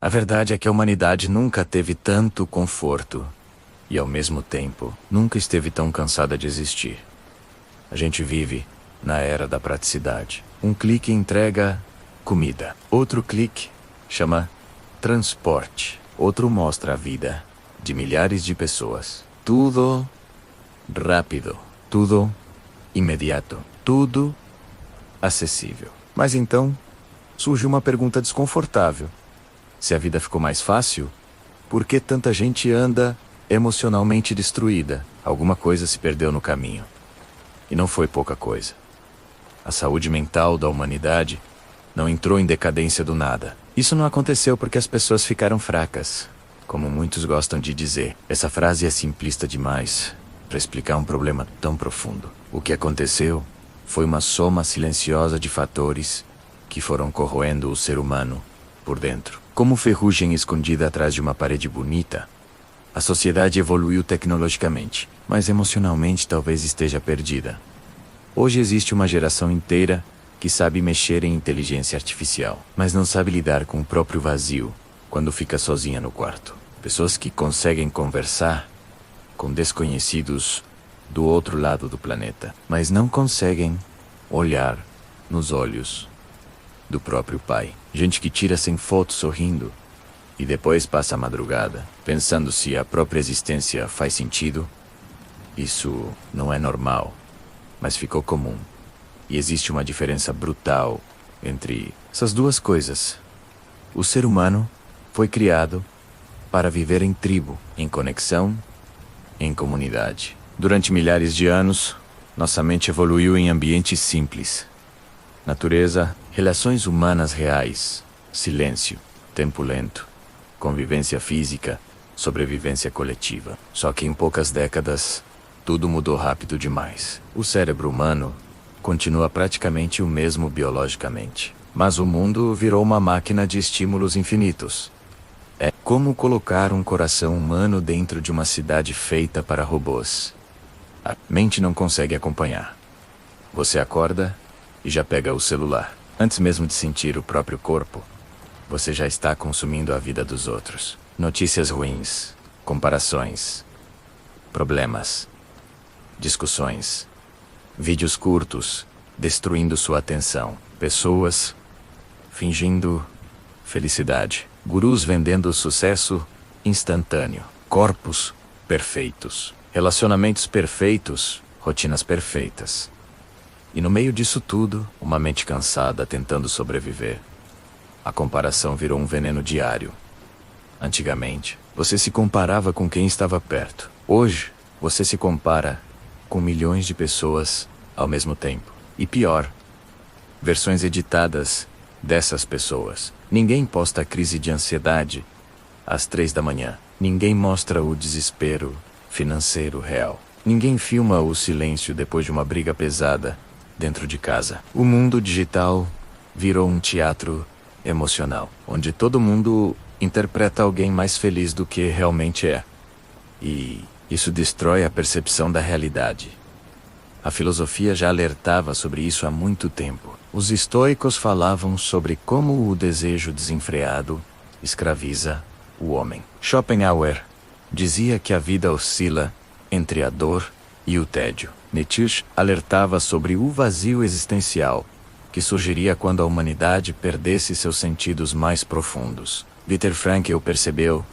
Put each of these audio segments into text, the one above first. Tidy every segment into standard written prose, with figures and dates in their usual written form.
A verdade é que a humanidade nunca teve tanto conforto e, ao mesmo tempo, nunca esteve tão cansada de existir. A gente vive na era da praticidade. Um clique entrega comida. Outro clique chama transporte. Outro mostra a vida de milhares de pessoas. Tudo rápido. Tudo imediato. Tudo acessível. Mas então, surge uma pergunta desconfortável. Se a vida ficou mais fácil, por que tanta gente anda emocionalmente destruída? Alguma coisa se perdeu no caminho. E não foi pouca coisa. A saúde mental da humanidade não entrou em decadência do nada. Isso não aconteceu porque as pessoas ficaram fracas, como muitos gostam de dizer. Essa frase é simplista demais para explicar um problema tão profundo. O que aconteceu foi uma soma silenciosa de fatores que foram corroendo o ser humano por dentro. Como ferrugem escondida atrás de uma parede bonita, a sociedade evoluiu tecnologicamente, mas emocionalmente talvez esteja perdida. Hoje existe uma geração inteira que sabe mexer em inteligência artificial, mas não sabe lidar com o próprio vazio quando fica sozinha no quarto. Pessoas que conseguem conversar com desconhecidos do outro lado do planeta, mas não conseguem olhar nos olhos do próprio pai. Gente que tira 100 fotos sorrindo e depois passa a madrugada pensando se a própria existência faz sentido. Isso não é normal, mas ficou comum. E existe uma diferença brutal entre essas duas coisas. O ser humano foi criado para viver em tribo, em conexão, em comunidade. Durante milhares de anos, nossa mente evoluiu em ambientes simples. Natureza, relações humanas reais, silêncio, tempo lento, convivência física, sobrevivência coletiva. Só que em poucas décadas, tudo mudou rápido demais. O cérebro humano continua praticamente o mesmo biologicamente, mas o mundo virou uma máquina de estímulos infinitos. É como colocar um coração humano dentro de uma cidade feita para robôs. A mente não consegue acompanhar. Você acorda e já pega o celular. Antes mesmo de sentir o próprio corpo, você já está consumindo a vida dos outros. Notícias ruins, comparações, problemas, discussões, vídeos curtos, destruindo sua atenção, pessoas fingindo felicidade, gurus vendendo sucesso instantâneo, corpos perfeitos, relacionamentos perfeitos, rotinas perfeitas. E no meio disso tudo, uma mente cansada tentando sobreviver. A comparação virou um veneno diário. Antigamente, você se comparava com quem estava perto. Hoje, você se compara com milhões de pessoas ao mesmo tempo. E pior, versões editadas dessas pessoas. Ninguém posta a crise de ansiedade às 3 da manhã. Ninguém mostra o desespero financeiro real. Ninguém filma o silêncio depois de uma briga pesada dentro de casa. O mundo digital virou um teatro emocional, onde todo mundo interpreta alguém mais feliz do que realmente é. E isso destrói a percepção da realidade. A filosofia já alertava sobre isso há muito tempo. Os estoicos falavam sobre como o desejo desenfreado escraviza o homem. Schopenhauer dizia que a vida oscila entre a dor e o tédio. Nietzsche alertava sobre o vazio existencial que surgiria quando a humanidade perdesse seus sentidos mais profundos. Viktor Frankl percebeu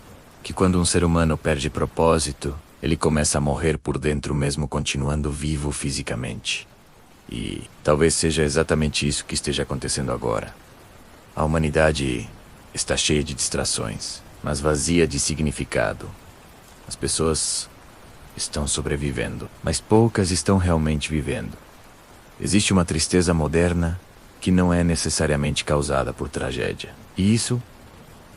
que quando um ser humano perde propósito, ele começa a morrer por dentro mesmo continuando vivo fisicamente. E talvez seja exatamente isso que esteja acontecendo agora. A humanidade está cheia de distrações, mas vazia de significado. As pessoas estão sobrevivendo, mas poucas estão realmente vivendo. Existe uma tristeza moderna que não é necessariamente causada por tragédia. E isso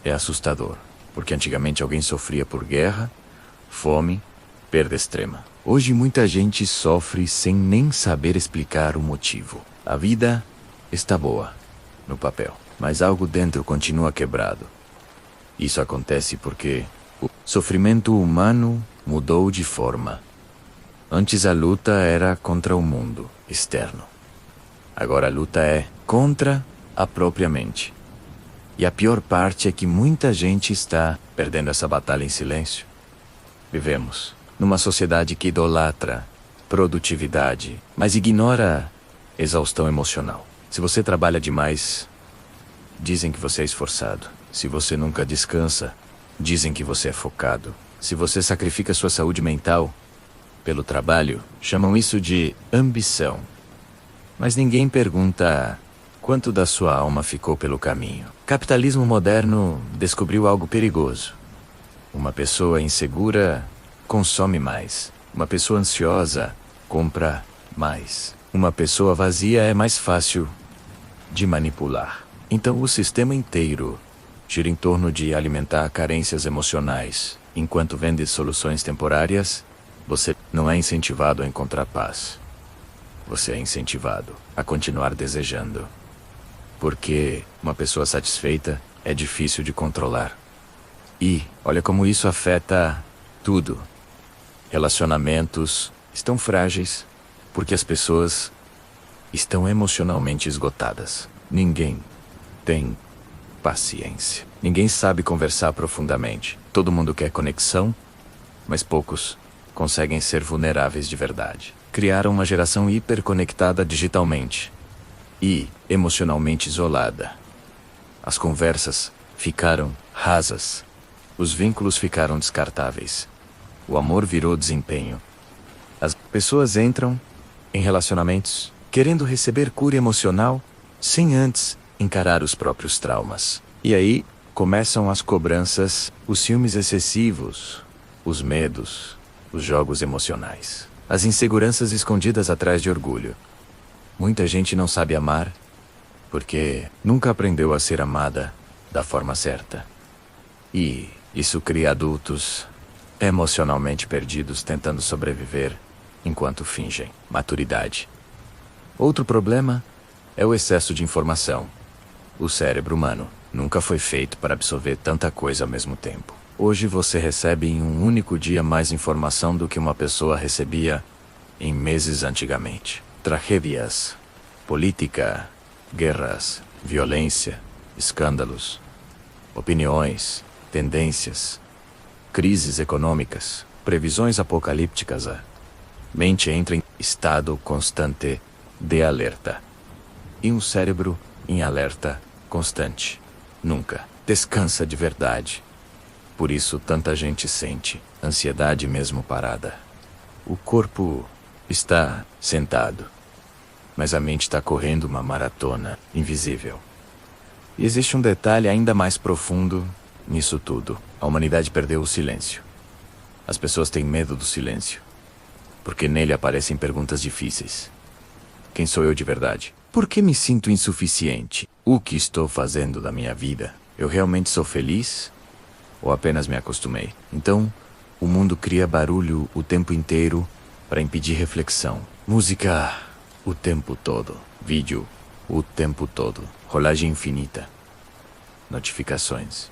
é assustador, porque antigamente alguém sofria por guerra, fome, perda extrema. Hoje muita gente sofre sem nem saber explicar o motivo. A vida está boa, no papel, mas algo dentro continua quebrado. Isso acontece porque o sofrimento humano mudou de forma. Antes a luta era contra o mundo externo. Agora a luta é contra a própria mente. E a pior parte é que muita gente está perdendo essa batalha em silêncio. Vivemos numa sociedade que idolatra produtividade, mas ignora exaustão emocional. Se você trabalha demais, dizem que você é esforçado. Se você nunca descansa, dizem que você é focado. Se você sacrifica sua saúde mental pelo trabalho, chamam isso de ambição. Mas ninguém pergunta quanto da sua alma ficou pelo caminho. O capitalismo moderno descobriu algo perigoso. Uma pessoa insegura consome mais. Uma pessoa ansiosa compra mais. Uma pessoa vazia é mais fácil de manipular. Então o sistema inteiro gira em torno de alimentar carências emocionais. Enquanto vende soluções temporárias, você não é incentivado a encontrar paz. Você é incentivado a continuar desejando. Porque uma pessoa satisfeita é difícil de controlar. E olha como isso afeta tudo. Relacionamentos estão frágeis porque as pessoas estão emocionalmente esgotadas. Ninguém tem paciência. Ninguém sabe conversar profundamente. Todo mundo quer conexão, mas poucos conseguem ser vulneráveis de verdade. Criaram uma geração hiperconectada digitalmente e emocionalmente isolada. As conversas ficaram rasas. Os vínculos ficaram descartáveis. O amor virou desempenho. As pessoas entram em relacionamentos querendo receber cura emocional sem antes encarar os próprios traumas. E aí começam as cobranças, os ciúmes excessivos, os medos, os jogos emocionais, as inseguranças escondidas atrás de orgulho. Muita gente não sabe amar porque nunca aprendeu a ser amada da forma certa. E isso cria adultos emocionalmente perdidos tentando sobreviver enquanto fingem maturidade. Outro problema é o excesso de informação. O cérebro humano nunca foi feito para absorver tanta coisa ao mesmo tempo. Hoje você recebe em um único dia mais informação do que uma pessoa recebia em meses antigamente. Tragédias, política, guerras, violência, escândalos, opiniões, tendências, crises econômicas, previsões apocalípticas. A mente entra em estado constante de alerta. E um cérebro em alerta constante nunca descansa de verdade. Por isso tanta gente sente ansiedade mesmo parada. O corpo está sentado, mas a mente está correndo uma maratona invisível. E existe um detalhe ainda mais profundo nisso tudo. A humanidade perdeu o silêncio. As pessoas têm medo do silêncio, porque nele aparecem perguntas difíceis. Quem sou eu de verdade? Por que me sinto insuficiente? O que estou fazendo da minha vida? Eu realmente sou feliz? Ou apenas me acostumei? Então, o mundo cria barulho o tempo inteiro para impedir reflexão. Música o tempo todo. Vídeo o tempo todo. Rolagem infinita. Notificações.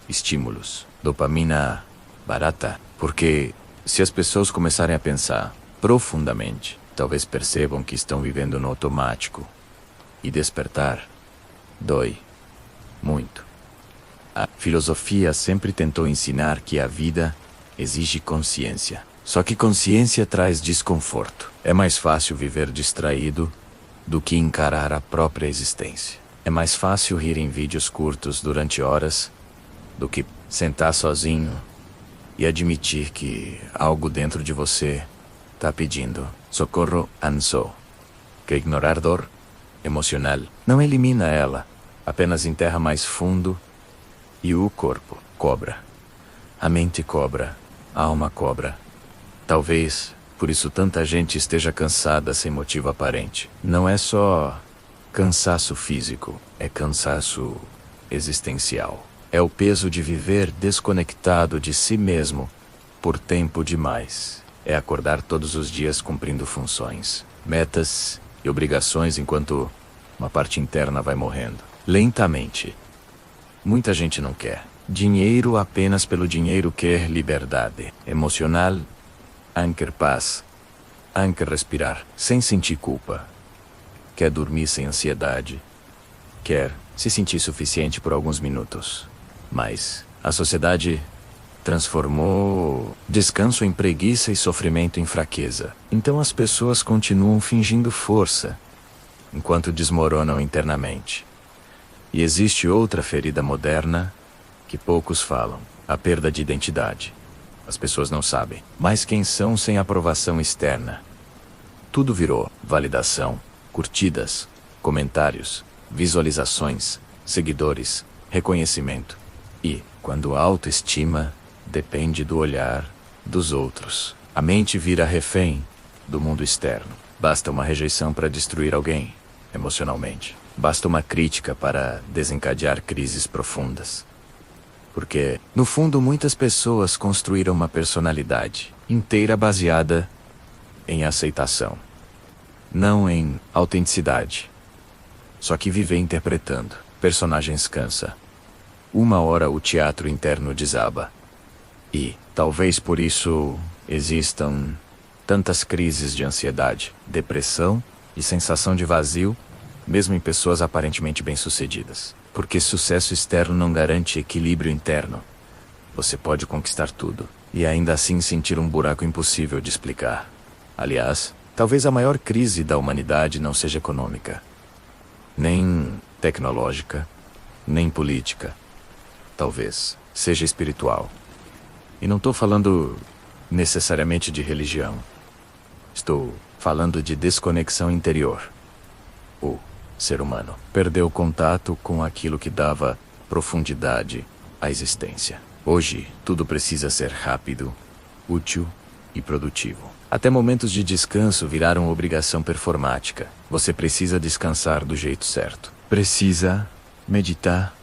Estímulos. Dopamina barata. Porque se as pessoas começarem a pensar profundamente, talvez percebam que estão vivendo no automático. E despertar dói muito. A filosofia sempre tentou ensinar que a vida exige consciência. Só que consciência traz desconforto. É mais fácil viver distraído do que encarar a própria existência. É mais fácil rir em vídeos curtos durante horas do que sentar sozinho e admitir que algo dentro de você está pedindo socorro. Anso. Que ignorar dor emocional não elimina ela, apenas enterra mais fundo. E o corpo cobra. A mente cobra. A alma cobra. Talvez por isso tanta gente esteja cansada sem motivo aparente. Não é só cansaço físico, é cansaço existencial. É o peso de viver desconectado de si mesmo por tempo demais. É acordar todos os dias cumprindo funções, metas e obrigações enquanto uma parte interna vai morrendo. Lentamente. Muita gente não quer dinheiro apenas pelo dinheiro, quer liberdade emocional, quer paz, quer respirar sem sentir culpa, quer dormir sem ansiedade, quer se sentir suficiente por alguns minutos. Mas a sociedade transformou descanso em preguiça e sofrimento em fraqueza. Então as pessoas continuam fingindo força, enquanto desmoronam internamente. E existe outra ferida moderna que poucos falam: a perda de identidade. As pessoas não sabem mais quem são sem aprovação externa. Tudo virou validação, curtidas, comentários, visualizações, seguidores, reconhecimento. E, quando a autoestima depende do olhar dos outros, a mente vira refém do mundo externo. Basta uma rejeição para destruir alguém emocionalmente. Basta uma crítica para desencadear crises profundas. Porque, no fundo, muitas pessoas construíram uma personalidade inteira baseada em aceitação, não em autenticidade. Só que viver interpretando personagens cansa. Uma hora o teatro interno desaba. E, talvez por isso, existam tantas crises de ansiedade, depressão e sensação de vazio, mesmo em pessoas aparentemente bem-sucedidas. Porque sucesso externo não garante equilíbrio interno. Você pode conquistar tudo e ainda assim sentir um buraco impossível de explicar. Aliás, talvez a maior crise da humanidade não seja econômica, nem tecnológica, nem política. Talvez seja espiritual. E não estou falando necessariamente de religião. Estou falando de desconexão interior. O ser humano perdeu contato com aquilo que dava profundidade à existência. Hoje, tudo precisa ser rápido, útil e produtivo. Até momentos de descanso viraram obrigação performática. Você precisa descansar do jeito certo. Precisa meditar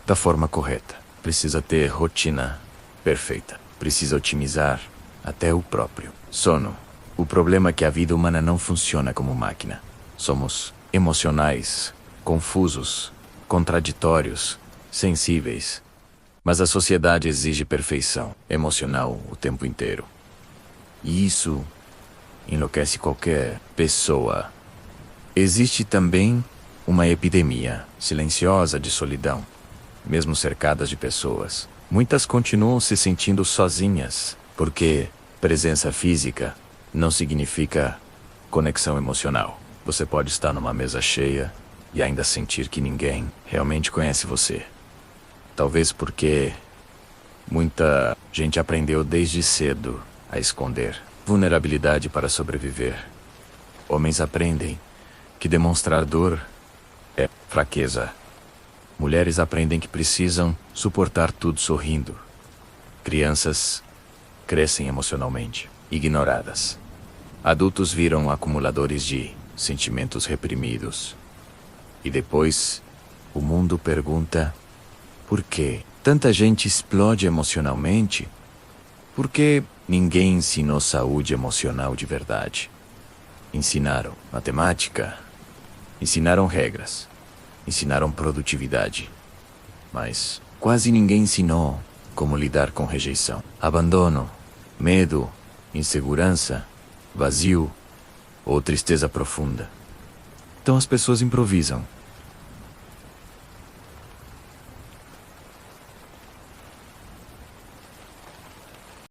da forma correta. Precisa ter rotina perfeita. Precisa otimizar até o próprio sono. O problema é que a vida humana não funciona como máquina. Somos emocionais, confusos, contraditórios, sensíveis. Mas a sociedade exige perfeição emocional o tempo inteiro. E isso enlouquece qualquer pessoa. Existe também uma epidemia silenciosa de solidão. Mesmo cercadas de pessoas, muitas continuam se sentindo sozinhas, porque presença física não significa conexão emocional. Você pode estar numa mesa cheia e ainda sentir que ninguém realmente conhece você. Talvez porque muita gente aprendeu desde cedo a esconder vulnerabilidade para sobreviver. Homens aprendem que demonstrar dor é fraqueza. Mulheres aprendem que precisam suportar tudo sorrindo. Crianças crescem emocionalmente, ignoradas. Adultos viram acumuladores de sentimentos reprimidos. E depois, o mundo pergunta: por que tanta gente explode emocionalmente? Por que ninguém ensinou saúde emocional de verdade? Ensinaram matemática, ensinaram regras, ensinaram produtividade. Mas quase ninguém ensinou como lidar com rejeição, abandono, medo, insegurança, vazio ou tristeza profunda. Então as pessoas improvisam.